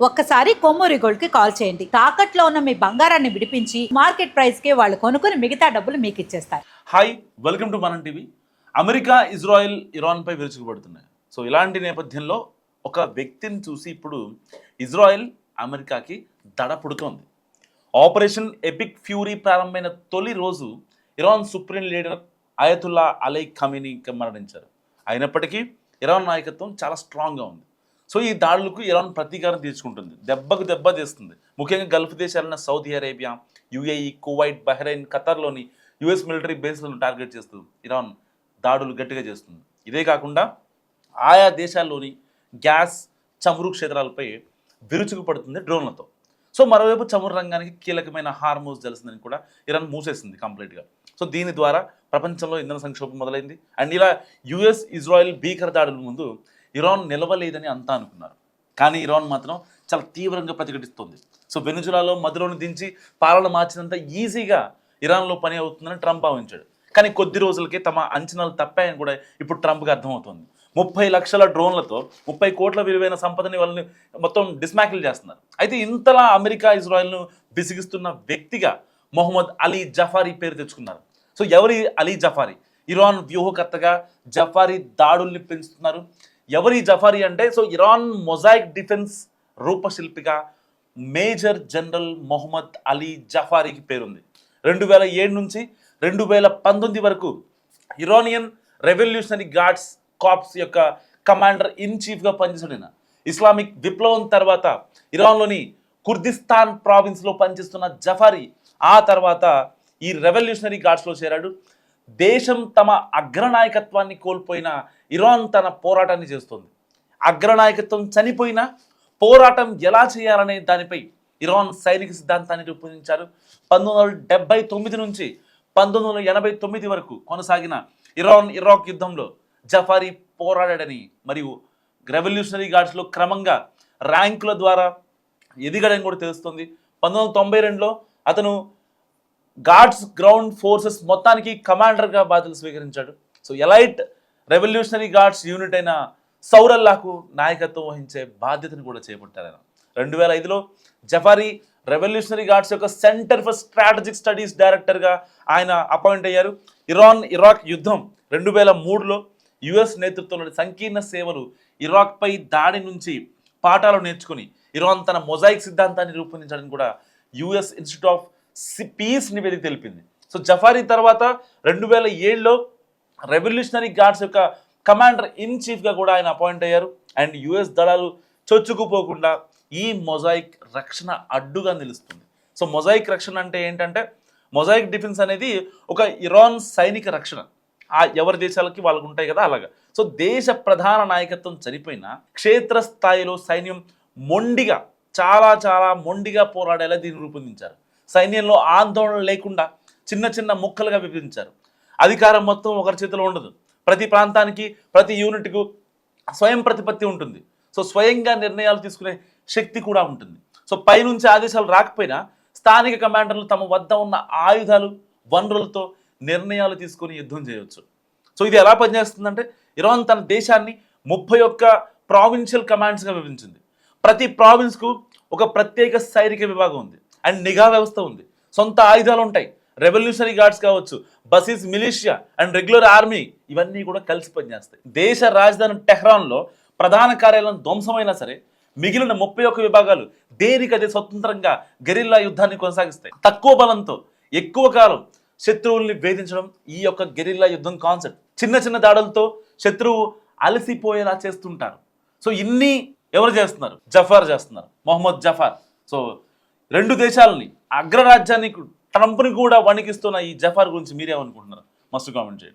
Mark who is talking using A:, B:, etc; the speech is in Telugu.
A: ఒక్కసారి కొమ్మూరి గోల్డ్ కి కాల్ చేయండి. తాకట్లో ఉన్న మీ బంగారాన్ని విడిపించి మార్కెట్ ప్రైస్ కి వాళ్ళు కొనుక్కుని మిగతా డబ్బులు మీకు ఇచ్చేస్తారు.
B: హాయ్, వెల్కమ్ టు మనం టీవీ. అమెరికా, ఇజ్రాయెల్, ఇరాన్ పై విరుచుకుపడుతున్నాయి. సో ఇలాంటి నేపథ్యంలో ఒక వ్యక్తిని చూసి ఇప్పుడు ఇజ్రాయెల్ అమెరికాకి దడ పుడుతోంది. ఆపరేషన్ ఎపిక్ ఫ్యూరీ ప్రారంభమైన తొలి రోజు Iran supreme leader Ayatollah Ali Khamenei మరణించారు. అయినప్పటికీ ఇరాన్ నాయకత్వం చాలా స్ట్రాంగ్గా ఉంది. సో ఈ దాడులకు ఇరాన్ ప్రతీకారం తీర్చుకుంటుంది, దెబ్బకు దెబ్బ తీస్తుంది. ముఖ్యంగా గల్ఫ్ దేశాలైన Saudi Arabia, UAE, Kuwait, Bahrain, ఖతర్లోని యుఎస్ మిలిటరీ బేస్లను టార్గెట్ చేస్తూ ఇరాన్ దాడులు గట్టిగా చేస్తుంది. ఇదే కాకుండా ఆయా దేశాల్లోని గ్యాస్, చమురు క్షేత్రాలపై విరుచుకుపడుతుంది డ్రోన్లతో. సో మరోవైపు చమురు రంగానికి కీలకమైన హార్మోజ్ జలసంధిని కూడా ఇరాన్ మూసేసింది కంప్లీట్గా. సో దీని ద్వారా ప్రపంచంలో ఇంధన సంక్షోభం మొదలైంది. అండ్ ఇలా యుఎస్, ఇజ్రాయెల్ భీకర దాడుల ముందు ఇరాన్ నిలవలేదని అంతా అనుకున్నారు. కానీ ఇరాన్ మాత్రం చాలా తీవ్రంగా ప్రతిఘటిస్తుంది. సో వెనుజులాలో మధ్యలోని దించి పాలన మార్చినంత ఈజీగా ఇరాన్లో పని అవుతుందని ట్రంప్ భావించాడు. కానీ కొద్ది రోజులకే తమ అంచనాలు తప్పాయని కూడా ఇప్పుడు ట్రంప్కి అర్థమవుతుంది. 30 లక్షల డ్రోన్లతో 30 కోట్ల విలువైన సంపదని వాళ్ళని మొత్తం డిస్మాకిల్ చేస్తున్నారు. అయితే ఇంతలా అమెరికా, ఇజ్రాయెల్ను విసిగిస్తున్న వ్యక్తిగా మొహమ్మద్ అలీ జఫారీ పేరు తెచ్చుకున్నారు. సో ఎవరి అలీ జఫారీ? ఇరాన్ వ్యూహకర్తగా జఫారీ దాడుల్ని పెంచుతున్నారు. ఎవరి జఫారీ అంటే, సో ఇరాన్ మొజాయిక్ డిఫెన్స్ రూపశిల్పిగా మేజర్ జనరల్ మొహమ్మద్ అలీ జఫారీకి పేరుంది. 2007 నుంచి 2019 వరకు ఇరానియన్ రెవల్యూషనరీ గార్డ్స్ కార్ప్స్ యొక్క కమాండర్ ఇన్ చీఫ్గా పనిచేసిన ఇస్లామిక్ విప్లవం తర్వాత ఇరాన్లోని కుర్దిస్తాన్ ప్రావిన్స్లో పనిచేస్తున్న జఫారీ ఆ తర్వాత ఈ రెవల్యూషనరీ గార్డ్స్లో చేరాడు. దేశం తమ అగ్రనాయకత్వాన్ని కోల్పోయిన ఇరాన్ తన పోరాటాన్ని చేస్తుంది. అగ్రనాయకత్వం చనిపోయినా పోరాటం ఎలా చేయాలనే దానిపై ఇరాన్ సైనిక సిద్ధాంతాన్ని రూపొందించారు. 1979 నుంచి 1989 వరకు కొనసాగిన ఇరాన్ ఇరాక్ యుద్ధంలో జఫారీ పోరాడాడని మరియు రెవల్యూషనరీ గార్డ్స్లో క్రమంగా ర్యాంకుల ద్వారా ఎదిగడని కూడా తెలుస్తుంది. 1992లో అతను గార్డ్స్ గ్రౌండ్ ఫోర్సెస్ మొత్తానికి కమాండర్గా బాధ్యతలు స్వీకరించాడు. So elite revolutionary guards unit అయిన సౌరల్లాకు నాయకత్వం వహించే బాధ్యతను కూడా చేపట్టారు. 2005లో జఫారీ రెవల్యూషనరీ గార్డ్స్ యొక్క సెంటర్ ఫర్ స్ట్రాటజిక్ స్టడీస్ డైరెక్టర్గా ఆయన అపాయింట్ అయ్యారు. ఇరాన్ ఇరాక్ యుద్ధం 2003లో యుఎస్ నేతృత్వంలోని సంకీర్ణ సేవలు ఇరాక్పై దాడి నుంచి పాఠాలు నేర్చుకుని ఇరాన్ తన మొజాయిక్ సిద్ధాంతాన్ని రూపొందించడానికి కూడా యుఎస్ ఇన్స్టిట్యూట్ ఆఫ్ పీస్ నివేదిక తెలిపింది. సో జఫారీ తర్వాత 2007లో రెవల్యూషనరీ గార్డ్స్ యొక్క కమాండర్ ఇన్ చీఫ్గా కూడా ఆయన అపాయింట్ అయ్యారు. అండ్ యుఎస్ దళాలు చొచ్చుకుపోకుండా ఈ మొజాయిక్ రక్షణ అడ్డుగా నిలుస్తుంది. సో మొజాయిక్ రక్షణ అంటే ఏంటంటే, మొజాయిక్ డిఫెన్స్ అనేది ఒక ఇరాన్ సైనిక రక్షణ. ఎవరి దేశాలకి వాళ్ళకు ఉంటాయి కదా, అలాగా. సో దేశ ప్రధాన నాయకత్వం చనిపోయినా క్షేత్రస్థాయిలో సైన్యం మొండిగా చాలా మొండిగా పోరాడేలా దీన్ని రూపొందించారు. సైన్యంలో ఆందోళన లేకుండా చిన్న చిన్న ముక్కలుగా విభజించారు. అధికారం మొత్తం ఒకరి చేతిలో ఉండదు. ప్రతి ప్రాంతానికి, ప్రతి యూనిట్కు స్వయం ప్రతిపత్తి ఉంటుంది. సో స్వయంగా నిర్ణయాలు తీసుకునే శక్తి కూడా ఉంటుంది. సో పైనుంచి ఆదేశాలు రాకపోయినా స్థానిక కమాండర్లు తమ వద్ద ఉన్న ఆయుధాలు, వనరులతో నిర్ణయాలు తీసుకొని యుద్ధం చేయవచ్చు. సో ఇది ఎలా పనిచేస్తుందంటే, ఇరాన్ తన దేశాన్ని 31 ప్రావిన్షియల్ కమాండ్స్గా విభజించింది. ప్రతి ప్రావిన్స్కు ఒక ప్రత్యేక సైనిక విభాగం ఉంది అండ్ నిఘా వ్యవస్థ ఉంది. సొంత ఆయుధాలు ఉంటాయి. రెవల్యూషనరీ గార్డ్స్ కావచ్చు, బసీస్ మిలిషియా అండ్ రెగ్యులర్ ఆర్మీ ఇవన్నీ కూడా కలిసి పనిచేస్తాయి. దేశ రాజధాని టెహ్రాన్లో ప్రధాన కార్యాలయం ధ్వంసమైనా సరే మిగిలిన 31 విభాగాలు దేనికదే స్వతంత్రంగా గెరిల్లా యుద్ధాన్ని కొనసాగిస్తాయి. తక్కువ బలంతో ఎక్కువ కాలం శత్రువుల్ని వేధించడం ఈ యొక్క గెరిల్లా యుద్ధం కాన్సెప్ట్. చిన్న చిన్న దాడులతో శత్రువు అలసిపోయేలా చేస్తుంటారు. సో ఇన్ని ఎవరు చేస్తున్నారు? జఫార్ చేస్తున్నారు, మొహమ్మద్ జఫార్. సో 2 దేశాలని, అగ్రరాజ్యాన్ని, ట్రంప్ని కూడా వణికిస్తున్న ఈ జఫార్ గురించి మీరేమనుకుంటున్నారు? మస్తు కామెంట్ చేయండి.